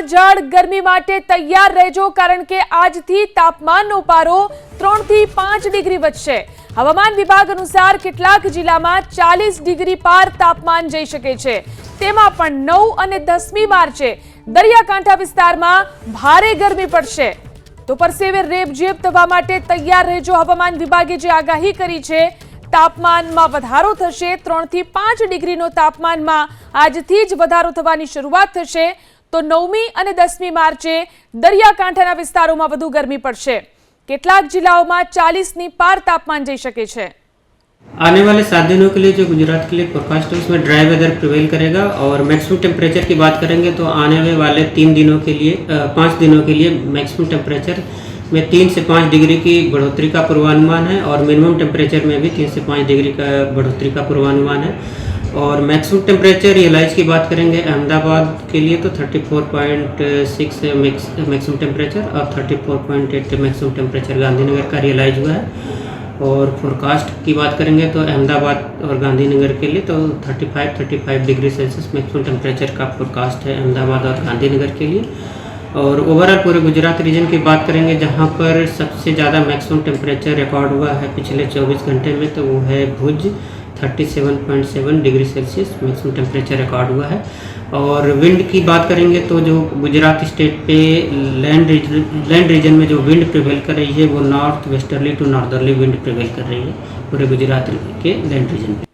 કાળઝાળ ગરમી માટે તૈયાર રહેજો, કારણ કે આજથી તાપમાનનો પારો 3 થી 5 ડિગ્રી વધશે। હવામાન વિભાગ અનુસાર કેટલાક જિલ્લામાં 40 ડિગ્રી પાર તાપમાન જઈ શકે છે। તેમાં પણ 9 અને 10મી માર્ચે દરિયાકાંઠા વિસ્તારમાં ભારે ગરમી પડશે। તો પરસેવે રેબઝેબ થવા માટે તૈયાર રહેજો। હવામાન વિભાગે જે આગાહી કરી છે, તાપમાનમાં વધારો થશે। 3 થી 5 ડિગ્રીનો તાપમાનમાં આજથી જ વધારો થવાની શરૂઆત થશે। તો 9મી અને 10મી માર્ચે દરિયાકાંઠાના વિસ્તારોમાં વધુ ગરમી પડશે। કેટલાક જિલ્લાઓમાં 40ની પાર તાપમાન જઈ શકે છે। आने वाले 7 दिनों के लिए जो गुजरात के लिए फोरकास्ट है उसमें ड्राई वेदर प्रिवेल करेगा। और मैक्सिमम टेम्परेचर की बात करेंगे तो आने वाले 3 दिनों के लिए 5 दिनों के लिए मैक्सिमम टेम्परेचर में 3 से 5 डिग्री की बढ़ोतरी का पूर्वानुमान है। और मिनिमम टेम्परेचर में भी 3 से 5 डिग्री का बढ़ोतरी का पूर्वानुमान है। और मैक्सिमम टेम्परेचर रियलाइज की बात करेंगे अहमदाबाद के लिए तो 34.6 मैक्सिमम टेम्परेचर और 34.8 मैक्सिमम टेम्परेचर गांधीनगर का रियलाइज हुआ है। और फोरकास्ट की बात करेंगे तो अहमदाबाद और गांधीनगर के लिए तो 35 डिग्री सेल्सियस मैक्सिमम टेम्परेचर का फोरकास्ट है अहमदाबाद और गांधीनगर के लिए। और ओवरऑल पूरे गुजरात रीजन की बात करेंगे जहां पर सबसे ज़्यादा मैक्सिमम टेम्परेचर रिकॉर्ड हुआ है पिछले 24 घंटे में, तो वो है Bhuj 37.7 degree Celsius maximum temperature record हुआ है। और विंड की बात करेंगे तो जो गुजरात स्टेट पे लैंड रीजन में जो विंड प्रिवेल कर रही है वो north westerly to northerly wind prevail कर रही है पूरे गुजरात के लैंड रीजन पे।